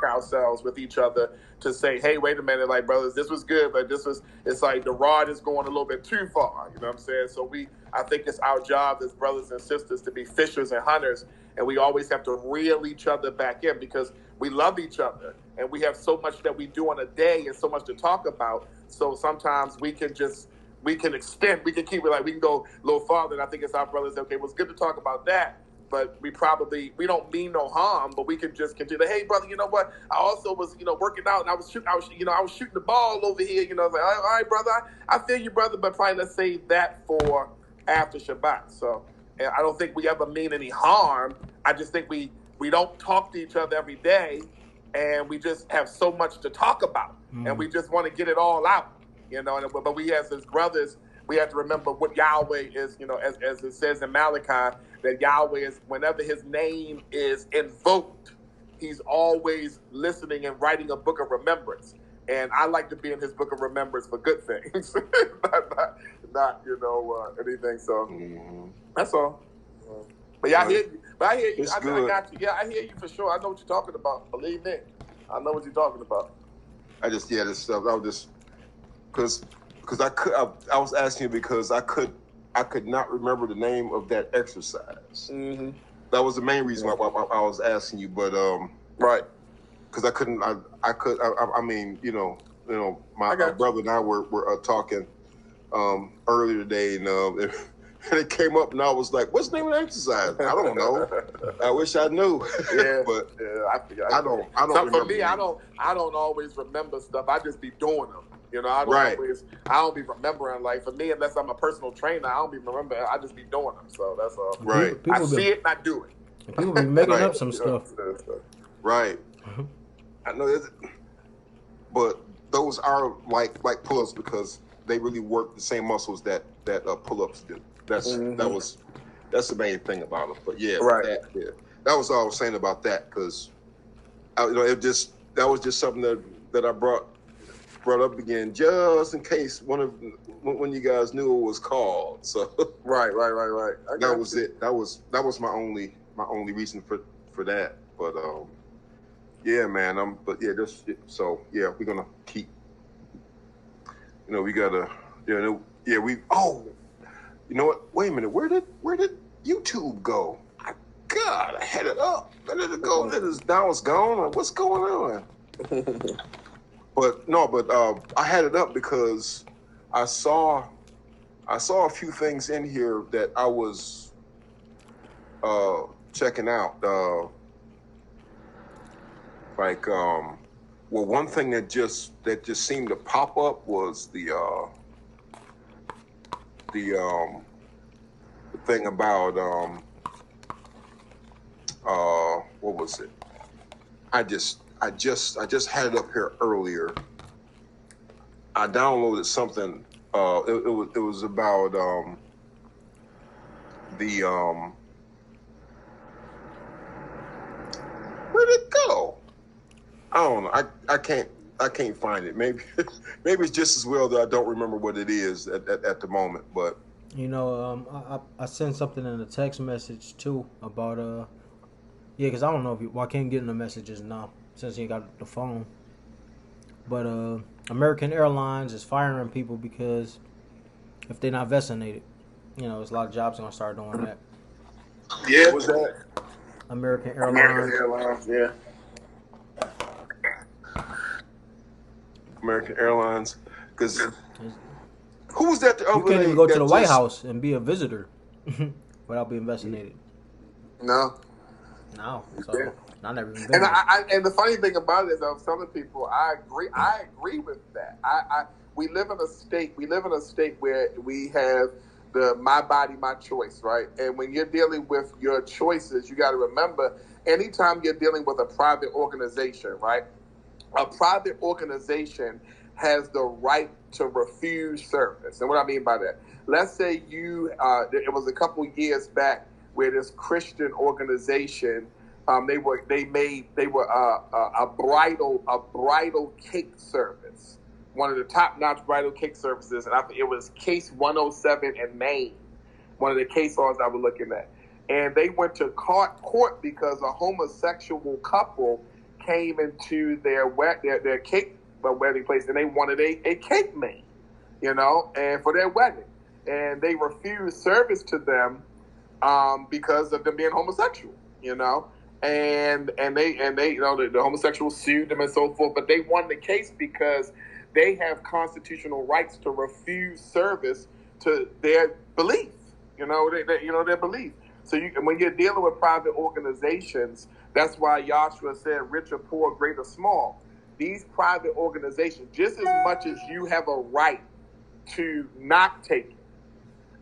ourselves with each other to say, hey, wait a minute, like, brothers, this was good, but it's like the rod is going a little bit too far. You know what I'm saying? So I think it's our job as brothers and sisters to be fishers and hunters, and we always have to reel each other back in because we love each other, and we have so much that we do on a day and so much to talk about. So sometimes we can extend, we can keep it like, we can go a little farther, and I think it's our brothers, okay, well, it's good to talk about that, but we don't mean no harm, but we can just continue. Hey, brother, you know what? I also was, working out, and I was shooting the ball over here. I was like, all right, brother, I feel you, brother, but probably let's save that for after Shabbat. So, and I don't think we ever mean any harm. I just think we don't talk to each other every day, and we just have so much to talk about, and we just want to get it all out, But we as his brothers, we have to remember what Yahweh is, as it says in Malachi, that Yahweh is, whenever his name is invoked, he's always listening and writing a book of remembrance. And I like to be in his book of remembrance for good things, not anything. So that's all. But yeah, I hear you. But I hear you. I got you. Yeah, I hear you for sure. I know what you're talking about. Believe me, I know what you're talking about. This stuff. I was just because I was asking you because I could not remember the name of that exercise. Mm-hmm. That was the main reason why I was asking you. But right, because I couldn't. I mean, my brother and I were talking earlier today, and it came up, and I was like, "What's the name of the exercise?" I don't know. I wish I knew. Yeah, but I don't. For me, I don't always remember stuff. I just be doing them. I don't be remembering. Like, for me, unless I'm a personal trainer, I don't be remembering. I just be doing them. So that's all. Right. I see it, and I do it. People be making up some stuff. Right. Mm-hmm. I know that, but those are like pull-ups because they really work the same muscles that pull-ups do. That's the main thing about them. But yeah, right. That was all I was saying about that because that was just something that I brought up again just in case when you guys knew it was called. So right. That was it. That was my only reason for that. But yeah, man. So yeah, we're gonna keep. We gotta. You know what? Wait a minute. Where did YouTube go? God, I had it up. Where did it go? Now it's gone. What's going on? But I had it up because I saw a few things in here that I was checking out. One thing that just seemed to pop up was the thing about what was it? I just had it up here earlier. I downloaded something. It was about where'd it go? I don't know. I can't find it. Maybe it's just as well that I don't remember what it is at the moment. But I sent something in a text message too about because I don't know if I can't get in the messages now since you got the phone. But American Airlines is firing people because if they're not vaccinated, there's a lot of jobs gonna start doing that. Yeah, what was that? American Airlines. Yeah. American Airlines, because who was that? You can't even go to the White House and be a visitor without being vaccinated. No. So I never even been. And the funny thing about it is, I was telling people, I agree with that. We live in a state where we have the my body, my choice, right? And when you're dealing with your choices, you got to remember, anytime you're dealing with a private organization, right? A private organization has the right to refuse service. And what I mean by that, let's say it was a couple years back where this Christian organization, they were a bridal cake service, one of the top-notch bridal cake services, and it was case 107 in Maine, one of the case laws I was looking at. And they went to court because a homosexual couple came into their cake wedding place and they wanted a cake made, and for their wedding, and they refused service to them because of them being homosexual, and they the homosexuals sued them and so forth, but they won the case because they have constitutional rights to refuse service to their belief, their belief. So when you're dealing with private organizations, that's why Joshua said, rich or poor, great or small. These private organizations, just as much as you have a right to not take it,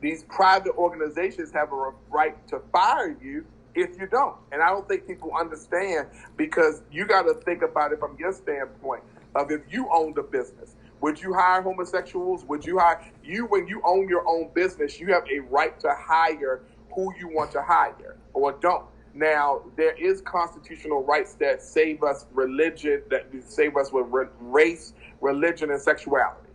these private organizations have a right to fire you if you don't. And I don't think people understand, because you got to think about it from your standpoint of, if you owned a business, would you hire homosexuals? Would you hire when you own your own business, you have a right to hire who you want to hire or don't. Now, there is constitutional rights that save us religion, that save us with race, religion, and sexuality.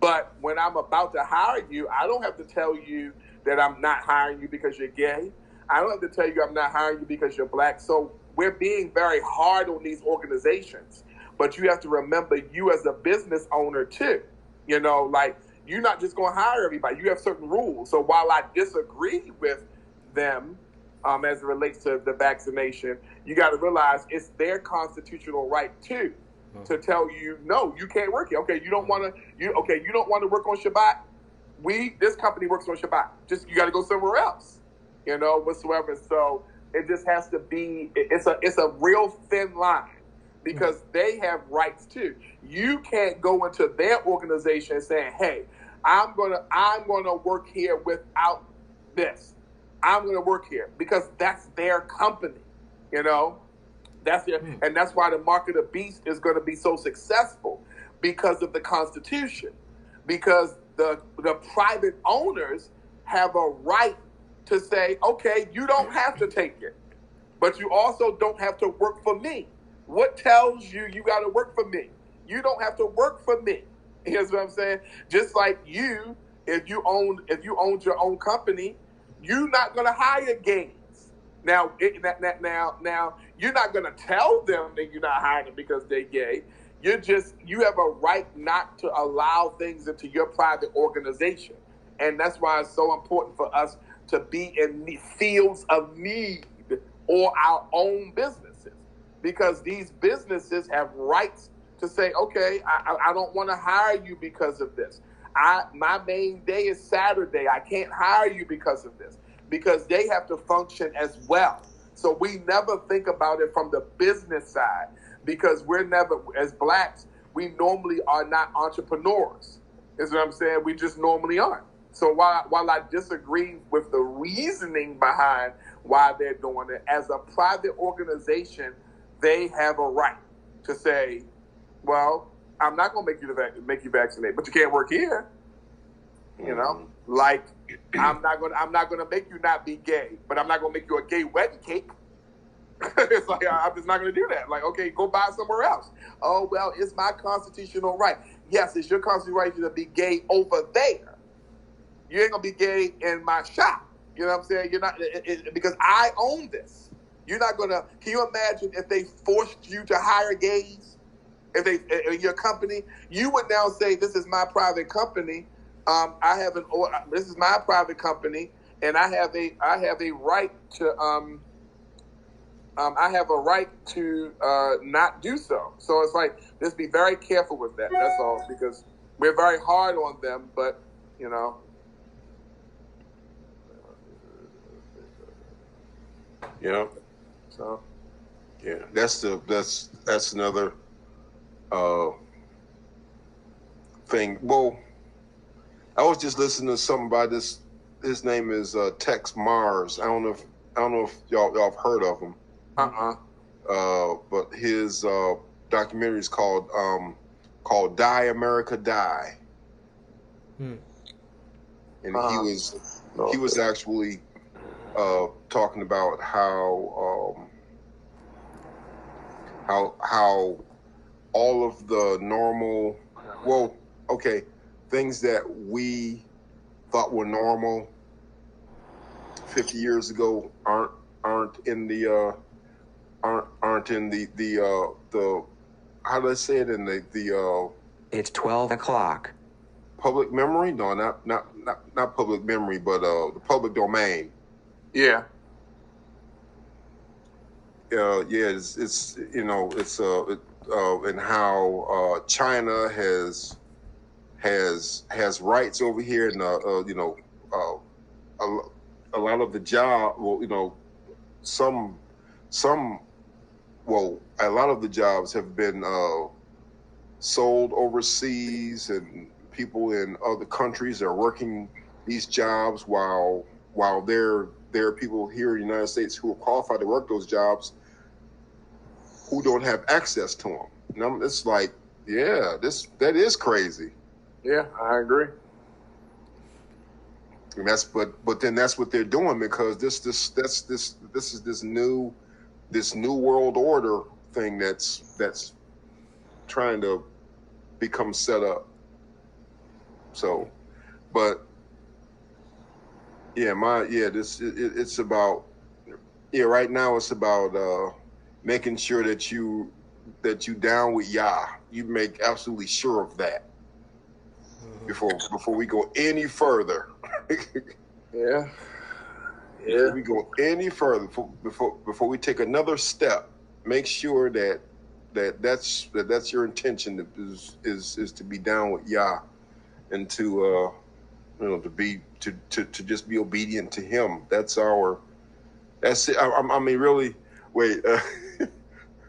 But when I'm about to hire you, I don't have to tell you that I'm not hiring you because you're gay. I don't have to tell you I'm not hiring you because you're black. So we're being very hard on these organizations. But you have to remember, you as a business owner too, you're not just going to hire everybody. You have certain rules. So while I disagree with them as it relates to the vaccination, you got to realize it's their constitutional right too to tell you, no, you can't work here. Okay, you don't want to work on Shabbat. This company works on Shabbat. Just you got to go somewhere else, whatsoever. So it just has to be. It's a real thin line, because they have rights too. You can't go into their organization saying, hey, I'm gonna work here without this. I'm gonna work here, because that's their company, That's it, and that's why the mark of the beast is going to be so successful, because of the Constitution, because the private owners have a right to say, okay, you don't have to take it, but you also don't have to work for me. What tells you got to work for me? You don't have to work for me. Here's what I'm saying. Just like you, if you owned your own company, you're not going to hire gays. Now, you're not going to tell them that you're not hiring them because they're gay. You have a right not to allow things into your private organization. And that's why it's so important for us to be in the fields of need or our own businesses, because these businesses have rights to say, okay, I don't want to hire you because of this. My main day is Saturday. I can't hire you because of this, because they have to function as well. So we never think about it from the business side, because we're never, as blacks, we normally are not entrepreneurs. Is what I'm saying? We just normally aren't. So while I disagree with the reasoning behind why they're doing it, as a private organization, they have a right to say, well, I'm not going to make you vaccinate, but you can't work here. Like, I'm not going to make you not be gay, but I'm not going to make you a gay wedding cake. It's like, I'm just not going to do that. Like, okay, go buy somewhere else. Oh, well, it's my constitutional right. Yes, it's your constitutional right to be gay over there. You ain't going to be gay in my shop. You know what I'm saying? You're not, because I own this. You're not going to, can you imagine if they forced you to hire gays? If they, in your company, you would now say, this is my private company. This is my private company, and I have a right to, not do so. So it's like, just be very careful with that. That's all, because we're very hard on them, but, Yeah. So. Yeah, that's another thing. Well, I was just listening to something about this. His name is Tex Mars. I don't know if y'all have heard of him. But his documentary is called Die America Die. And he was actually talking about how all of the normal, things that we thought were normal 50 years ago aren't aren't in the how do I say it, in the It's 12 o'clock. public memory? No, not public memory, but the public domain. Yeah. Yeah, it's you know, it's and how China has rights over here, and you know, a lot of the job, well, you know, a lot of the jobs have been sold overseas, and people in other countries are working these jobs while there are people here in the United States who are qualified to work those jobs who don't have access to them. And it's like, yeah, that is crazy. Yeah, I agree. And but then that's what they're doing, because this is this new world order thing that's trying to become set up. So, but yeah, it's about, right now it's about making sure that you down with Yah. You make absolutely sure of that before we go any further. Yeah. Before we go any further, before we take another step, make sure that's your intention, is to be down with Yah, and to to just be obedient to Him. That's it. I mean, really. Wait,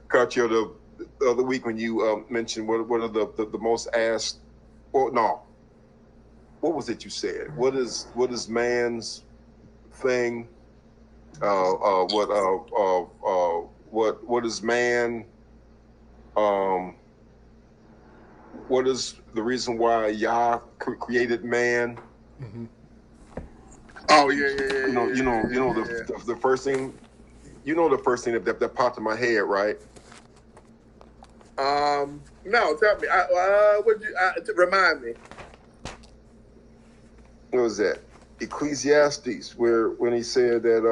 KATRIEL, the other week when you mentioned what are the most asked? Well, no. What was it you said? What is man's thing? What is man? What is the reason why Yah created man? Mm-hmm. Oh yeah. The first thing. You know the first thing that popped in my head, right? No, tell me. Remind me. What was that? Ecclesiastes, when he said that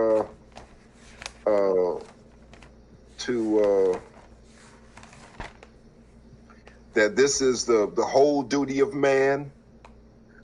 that this is the whole duty of man.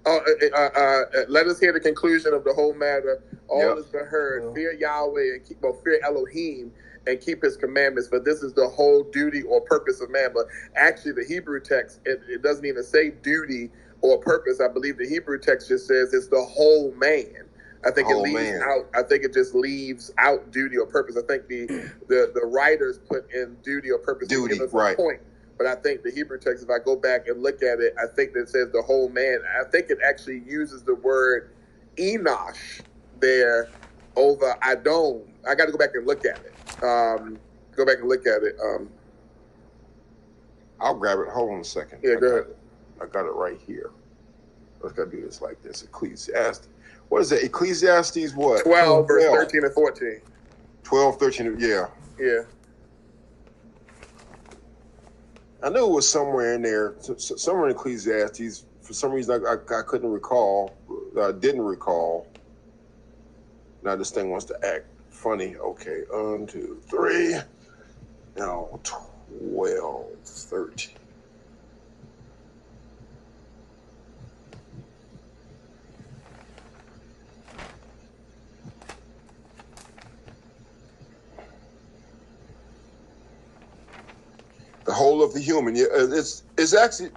Let us hear the conclusion of the whole matter. All is been heard. Well. Fear Yahweh and fear Elohim and keep His commandments. For this is the whole duty or purpose of man. But actually, the Hebrew text it doesn't even say duty or purpose. I believe the Hebrew text just says it's the whole man. I think it leaves out. I think it just leaves out duty or purpose. I think the writers put in duty or purpose to give us a point. But I think the Hebrew text, if I go back and look at it, I think that it says the whole man. I think it actually uses the word Enosh there over Adon. I got to go back and look at it. I'll grab it. Hold on a second. Yeah, go ahead. I got it right here. Let's gotta do this like this. Ecclesiastes. What is it? Ecclesiastes what? 12, verse 13 and 14. 12, 13, yeah. Yeah. I knew it was somewhere in there, somewhere in Ecclesiastes. For some reason, I couldn't recall. I didn't recall. Now this thing wants to act funny. Okay, 1, 2, 3. Now 12, 13. The whole of the human. Yeah, it actually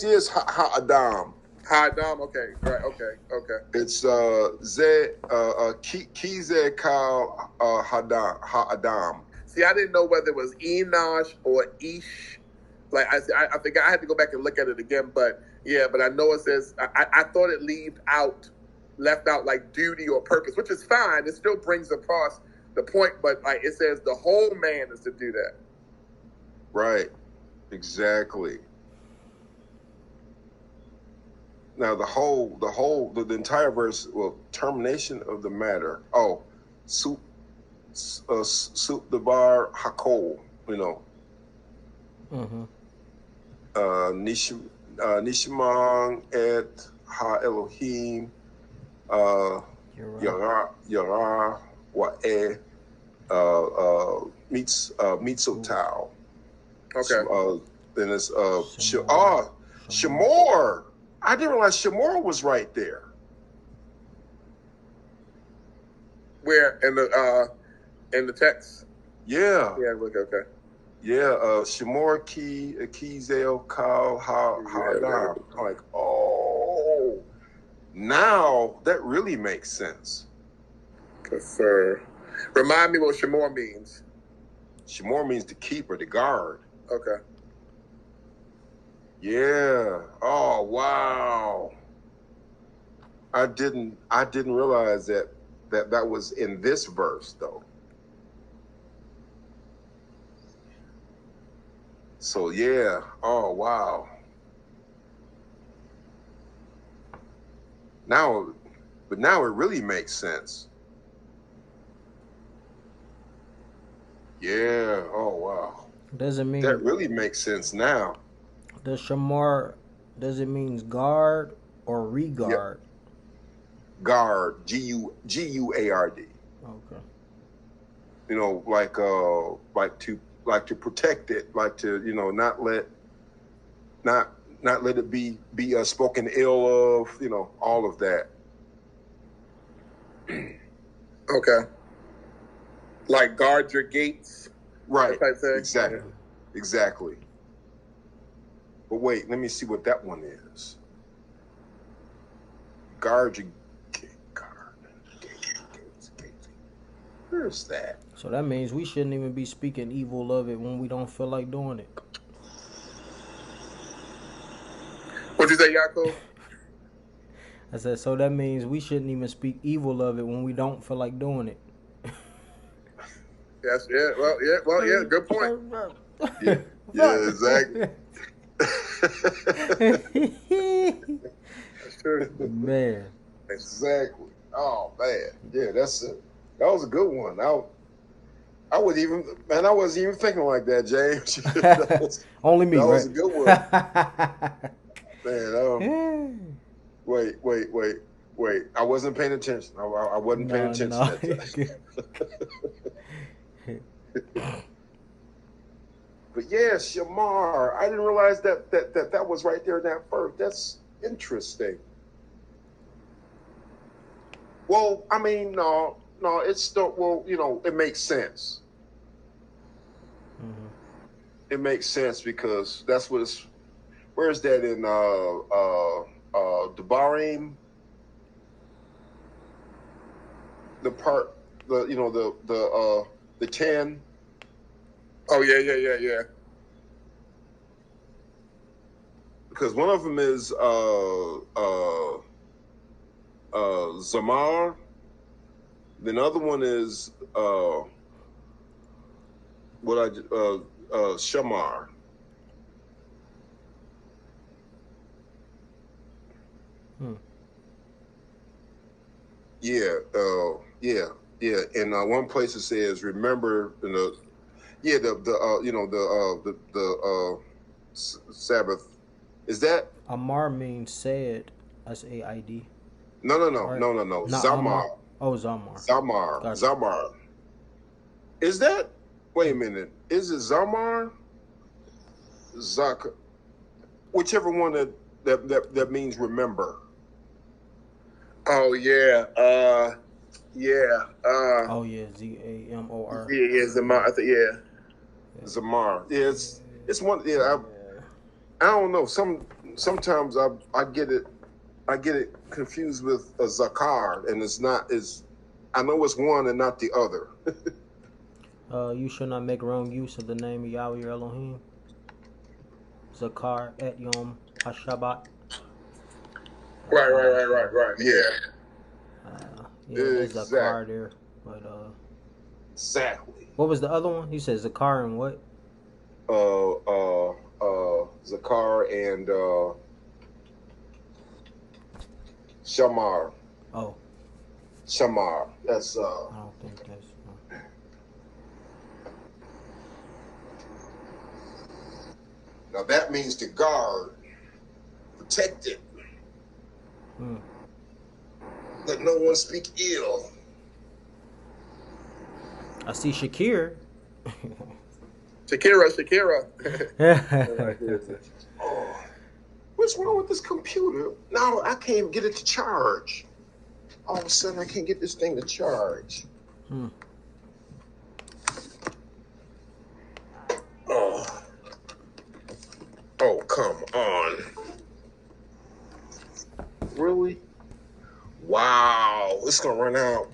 is ha-adam. Ha-adam. Okay. Right. Okay. It's kize kal ha-adam. See, I didn't know whether it was Enosh or Ish. Like I think I had to go back and look at it again. But yeah, but I know it says. I thought it left out like duty or purpose, which is fine. It still brings across the point, but like it says the whole man is to do that. Right. Exactly. Now the entire verse, well, termination of the matter. Oh, sup the bar hakol, you know. Mm-hmm. Nishman et ha Elohim yara wa'eh Mitsutal. Okay. Then it's Shamor. Shamor. I didn't realize Shamor was right there. Where in the text? Yeah. Yeah. Okay. Yeah. Shamor Kizel Kal Hadam. Like, oh, now that really makes sense. Prefer. Remind me what Shamor means. Shamor means the keeper, the guard. Okay. Yeah. Oh, wow. I didn't realize that was in this verse though. So yeah. Oh, wow. Now it really makes sense. Yeah. Oh, wow. Does it mean That really makes sense now. does Shamar, does it mean guard or regard? Yep. Guard, Guard. Okay. You know, like to protect it, like to, you know, not let it be spoken ill of, you know, all of that. Okay. Like guard your gates. Right. Type thing. Exactly. Exactly. But wait, let me see what that one is. Guard your gates. Where's that? So that means we shouldn't even be speaking evil of it when we don't feel like doing it. What'd you say, YAACOB? I said, so that means we shouldn't even speak evil of it when we don't feel like doing it. Yes. Yeah. Well. Yeah. Good point. Yeah, exactly. That's true. Man. Exactly. Oh man, yeah, that's it. That was a good one. I wasn't even thinking like that, James. Only me, that right? was a good one. Man, wait. I wasn't paying attention. I wasn't paying attention that time. But yeah, Shamar. I didn't realize that was right there in that verse. That's interesting. Well, I mean, no, it's still, well, you know, it makes sense. Mm-hmm. It makes sense because that's what it's, where is that in Devarim? The part, the 10. Oh yeah. Because one of them is Zamar. The other one is Shamar. Yeah. And one place it says, "Remember the Sabbath." Is that Amar means said, S-A-I-D. No. Right. No. Not Zamar. Amar. Oh, Zamar. Gotcha. Zamar. Is that? Wait a minute. Is it Zamar? Whichever one that means remember. Oh yeah. Oh yeah, Z-A-M-O-R. Yeah, Zamar. I think yeah. Zamar. Yeah, it's one. Yeah, I don't know. Sometimes I get it confused with a Zakar, and it's not. I know it's one and not the other. You should not make wrong use of the name of Yahweh your Elohim. Zakar et Yom HaShabbat. Right. Yeah. There's Zakar there, but exactly. What was the other one? You said Zakar and what? Zakar and Shamar. Oh. Shamar. That's I don't think that's. Now that means to guard, protect it. Let no one speak ill. I see Shakir. Shakira. Oh, what's wrong with this computer? Now I can't even get it to charge. All of a sudden, I can't get this thing to charge. Oh, come on. Really? Wow, it's gonna run out.